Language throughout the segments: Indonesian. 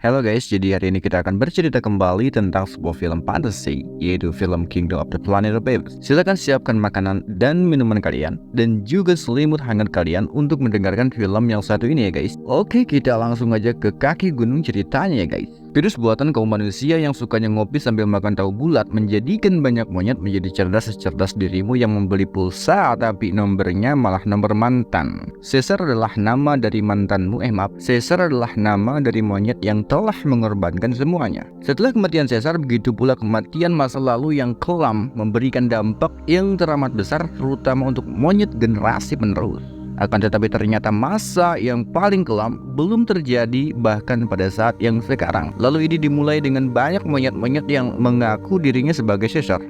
Halo guys, jadi hari ini kita akan bercerita kembali tentang sebuah film fantasy, yaitu film Kingdom of the Planet of Apes. Silakan siapkan makanan dan minuman kalian, dan juga selimut hangat kalian untuk mendengarkan film yang satu ini ya guys. Oke, kita langsung aja ke kaki gunung ceritanya ya guys. Virus buatan kaum manusia yang sukanya ngopi sambil makan tahu bulat menjadikan banyak monyet menjadi cerdas secerdas dirimu yang membeli pulsa tapi nomornya malah nomor mantan. Caesar adalah nama dari mantanmu, Caesar adalah nama dari monyet yang telah mengorbankan semuanya. Setelah kematian Caesar, begitu pula kematian masa lalu yang kelam memberikan dampak yang teramat besar terutama untuk monyet generasi penerus. Akan tetapi ternyata masa yang paling kelam belum terjadi bahkan pada saat yang sekarang. Lalu ini dimulai dengan banyak monyet-monyet yang mengaku dirinya sebagai Caesar.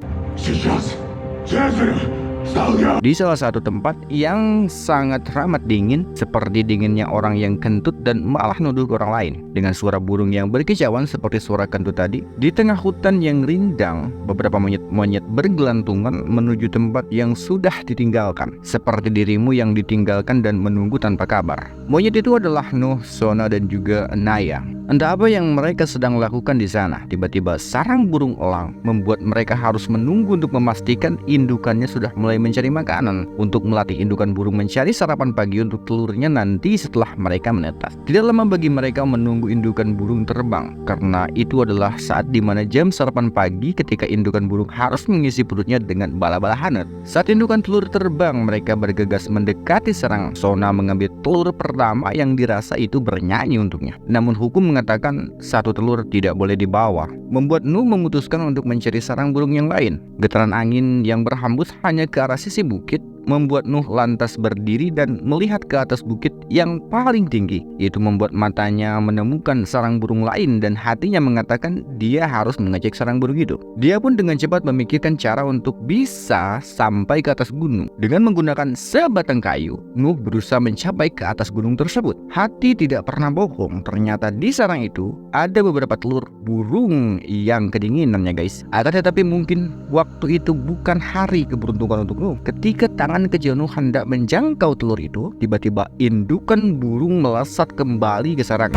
Di salah satu tempat yang sangat ramah dingin, seperti dinginnya orang yang kentut dan malah nuduh orang lain. Dengan suara burung yang berkicauan seperti suara kentut tadi, di tengah hutan yang rindang, beberapa monyet-monyet bergelantungan menuju tempat yang sudah ditinggalkan, seperti dirimu yang ditinggalkan dan menunggu tanpa kabar. Monyet itu adalah Nuh, Sona, dan juga Naya. Entah apa yang mereka sedang lakukan di sana. Tiba-tiba sarang burung elang membuat mereka harus menunggu untuk memastikan indukannya sudah mulai mencari makanan, untuk melatih indukan burung mencari sarapan pagi untuk telurnya nanti setelah mereka menetas. Tidak lama bagi mereka menunggu indukan burung terbang, karena itu adalah saat dimana jam sarapan pagi ketika indukan burung harus mengisi perutnya dengan bala-bala hangat. Saat indukan telur terbang, mereka bergegas mendekati sarang. Sona mengambil telur pertama yang dirasa itu bernyanyi untuknya. Namun hukum mengatakan satu telur tidak boleh dibawa, membuat Nuh memutuskan untuk mencari sarang burung yang lain. Getaran angin yang berhembus hanya ke arah sisi bukit membuat Nuh lantas berdiri dan melihat ke atas bukit yang paling tinggi. Itu membuat matanya menemukan sarang burung lain dan hatinya mengatakan dia harus mengecek sarang burung itu. Dia pun dengan cepat memikirkan cara untuk bisa sampai ke atas gunung. Dengan menggunakan sebatang kayu, Nuh berusaha mencapai ke atas gunung tersebut. Hati tidak pernah bohong, ternyata di sarang itu ada beberapa telur burung yang kedinginannya guys. Akan tetapi mungkin waktu itu bukan hari keberuntungan untuk Nuh. Ketika tangan kecil Nuh hendak menjangkau telur itu, tiba-tiba indukan burung melesat kembali ke sarang,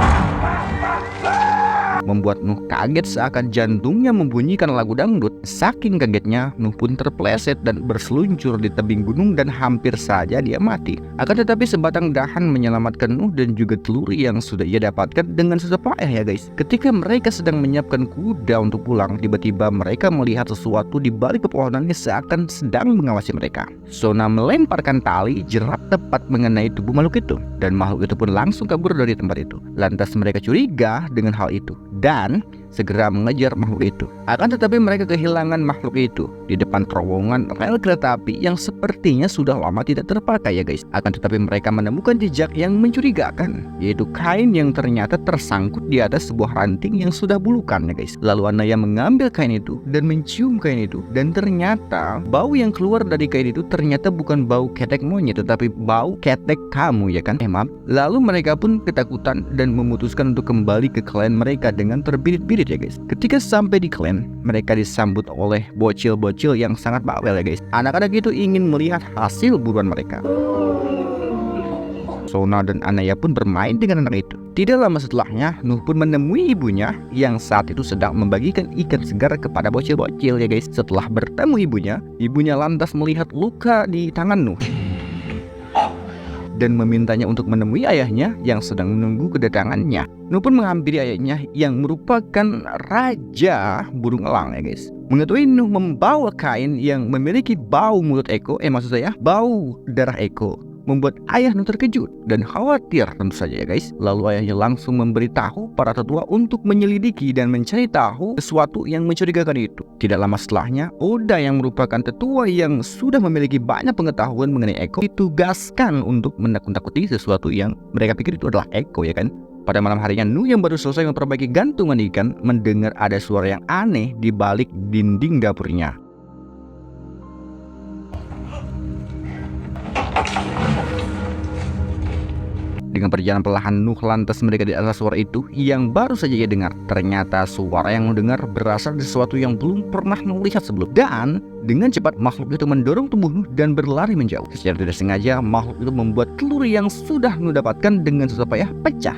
membuat Nuh kaget seakan jantungnya membunyikan lagu dangdut. Saking kagetnya, Nuh pun terpeleset dan berseluncur di tebing gunung dan hampir saja dia mati. Akan tetapi sebatang dahan menyelamatkan Nuh dan juga telur yang sudah ia dapatkan dengan susah payah ya guys. Ketika mereka sedang menyiapkan kuda untuk pulang, tiba-tiba mereka melihat sesuatu di balik pepohonannya seakan sedang mengawasi mereka. Sona melemparkan tali jerat tepat mengenai tubuh makhluk itu, dan makhluk itu pun langsung kabur dari tempat itu. Lantas mereka curiga dengan hal itu dan segera mengejar makhluk itu. Akan tetapi mereka kehilangan makhluk itu di depan terowongan rel kereta api yang sepertinya sudah lama tidak terpakai ya guys. Akan tetapi mereka menemukan jejak yang mencurigakan, yaitu kain yang ternyata tersangkut di atas sebuah ranting yang sudah bulukan ya guys. Lalu Anaya mengambil kain itu dan mencium kain itu, dan ternyata bau yang keluar dari kain itu ternyata bukan bau ketek monyet tetapi bau ketek kamu ya kan, Lalu mereka pun ketakutan dan memutuskan untuk kembali ke klan mereka dengan terbirit-birit ya guys. Ketika sampai di klan, mereka disambut oleh bocil-bocil yang sangat bawel ya guys. Anak-anak itu ingin melihat hasil buruan mereka. Sona dan Anaya pun bermain dengan anak itu. Tidak lama setelahnya, Nuh pun menemui ibunya yang saat itu sedang membagikan ikan segar kepada bocil-bocil ya guys. Setelah bertemu ibunya lantas melihat luka di tangan Nuh dan memintanya untuk menemui ayahnya yang sedang menunggu kedatangannya. Nuh pun menghampiri ayahnya yang merupakan raja burung elang ya guys. Mengetahui Nuh membawa kain yang memiliki bau mulut bau darah Eko, membuat ayah Nuh terkejut dan khawatir tentu saja ya guys. Lalu ayahnya langsung memberitahu para tetua untuk menyelidiki dan mencari tahu sesuatu yang mencurigakan itu. Tidak lama setelahnya, Oda yang merupakan tetua yang sudah memiliki banyak pengetahuan mengenai Eko ditugaskan untuk menakut-nakuti sesuatu yang mereka pikir itu adalah Eko ya kan. Pada malam harinya, Nuh yang baru selesai memperbaiki gantungan ikan mendengar ada suara yang aneh di balik dinding dapurnya. Dengan perjalanan perlahan, Nuh lantas mendekati atas suara itu yang baru saja ia dengar. Ternyata suara yang Nuh dengar berasal dari sesuatu yang belum pernah Nuh lihat sebelum. Dan dengan cepat makhluk itu mendorong tubuh Nuh dan berlari menjauh. Secara tidak sengaja, makhluk itu membuat telur yang sudah Nuh dapatkan dengan susah payah pecah.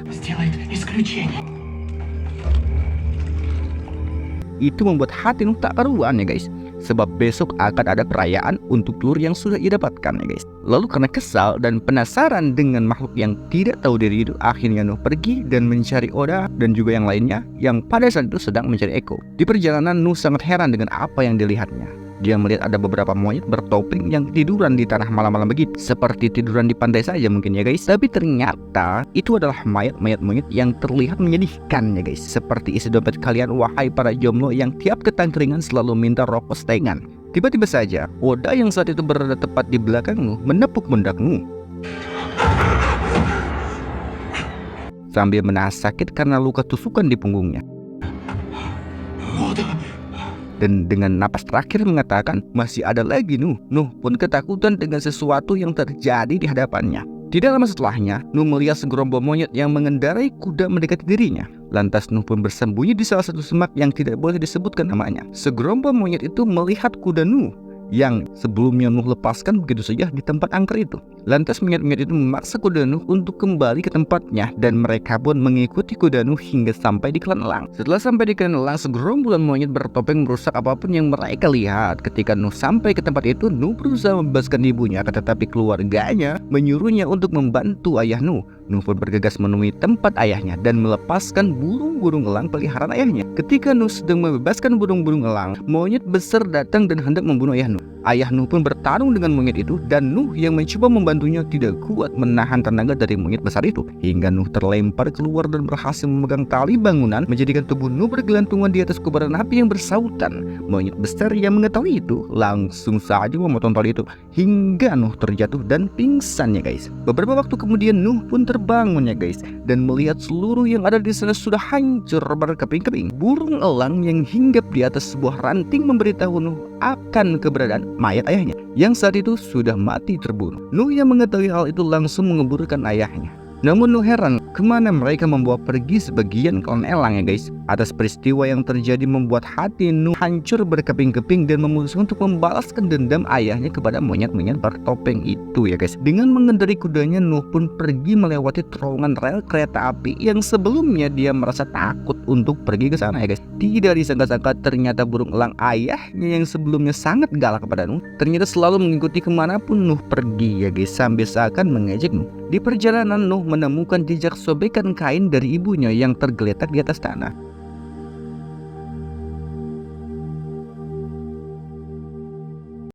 itu membuat hati Nuh tak karuan ya guys. Sebab besok akan ada perayaan untuk telur yang sudah ia dapatkan ya guys. Lalu karena kesal dan penasaran dengan makhluk yang tidak tahu diri itu, akhirnya Nuh pergi dan mencari Oda dan juga yang lainnya yang pada saat itu sedang mencari Eko. Di perjalanan Nuh sangat heran dengan apa yang dilihatnya. Dia melihat ada beberapa monyet bertopeng yang tiduran di tanah malam-malam begitu. Seperti tiduran di pantai saja mungkin ya guys. Tapi ternyata itu adalah mayat-mayat monyet yang terlihat menyedihkan ya guys. Seperti isi dompet kalian wahai para jomblo yang tiap ketangkringan selalu minta rokok setengan. Tiba-tiba saja Oda yang saat itu berada tepat di belakangmu menepuk pundakmu sambil menahan sakit karena luka tusukan di punggungnya. Dan dengan napas terakhir mengatakan, masih ada lagi Nuh. Nuh pun ketakutan dengan sesuatu yang terjadi di hadapannya. Tidak lama setelahnya, Nuh melihat segerombol monyet yang mengendarai kuda mendekati dirinya. Lantas Nuh pun bersembunyi di salah satu semak yang tidak boleh disebutkan namanya. Segerombol monyet itu melihat kuda Nuh yang sebelumnya Nuh lepaskan begitu saja di tempat angker itu. Lantas monyet-monyet itu memaksa kuda Nuh untuk kembali ke tempatnya dan mereka pun mengikuti kuda Nuh hingga sampai di Klan Elang. Setelah sampai di Klan Elang, segerombolan monyet bertopeng merusak apapun yang mereka lihat. Ketika Nuh sampai ke tempat itu, Nuh berusaha membebaskan ibunya, tetapi keluarganya menyuruhnya untuk membantu ayah Nuh. Nuh pun bergegas menemui tempat ayahnya dan melepaskan burung-burung elang peliharaan ayahnya. Ketika Nuh sedang membebaskan burung-burung elang, monyet besar datang dan hendak membunuh ayah Nuh. Ayah Nuh pun bertarung dengan monyet itu dan Nuh yang mencoba membantunya tidak kuat menahan tenaga dari monyet besar itu. Hingga Nuh terlempar keluar dan berhasil memegang tali bangunan, menjadikan tubuh Nuh bergelantungan di atas kobaran api yang bersautan. Monyet besar yang mengetahui itu langsung saja memotong tali itu hingga Nuh terjatuh dan pingsan ya guys. Beberapa waktu kemudian Nuh pun terbangun ya guys dan melihat seluruh yang ada di sana sudah hancur berkeping-keping. Burung elang yang hinggap di atas sebuah ranting memberitahu Nuh akan keberadaan mayat ayahnya yang saat itu sudah mati terbunuh. Nuh yang mengetahui hal itu langsung menguburkan ayahnya. Namun Nuh heran kemana mereka membawa pergi sebagian klan elang ya guys. Atas peristiwa yang terjadi membuat hati Nuh hancur berkeping-keping dan memutuskan untuk membalaskan dendam ayahnya kepada monyet-monyet bertopeng itu ya guys. Dengan mengendarai kudanya, Nuh pun pergi melewati terowongan rel kereta api yang sebelumnya dia merasa takut untuk pergi ke sana ya guys. Tidak disangka-sangka ternyata burung elang ayahnya yang sebelumnya sangat galak kepada Nuh ternyata selalu mengikuti kemanapun Nuh pergi ya guys, sambil seakan mengejek Nuh. Di perjalanan Nuh menemukan jejak sobekan kain dari ibunya yang tergeletak di atas tanah.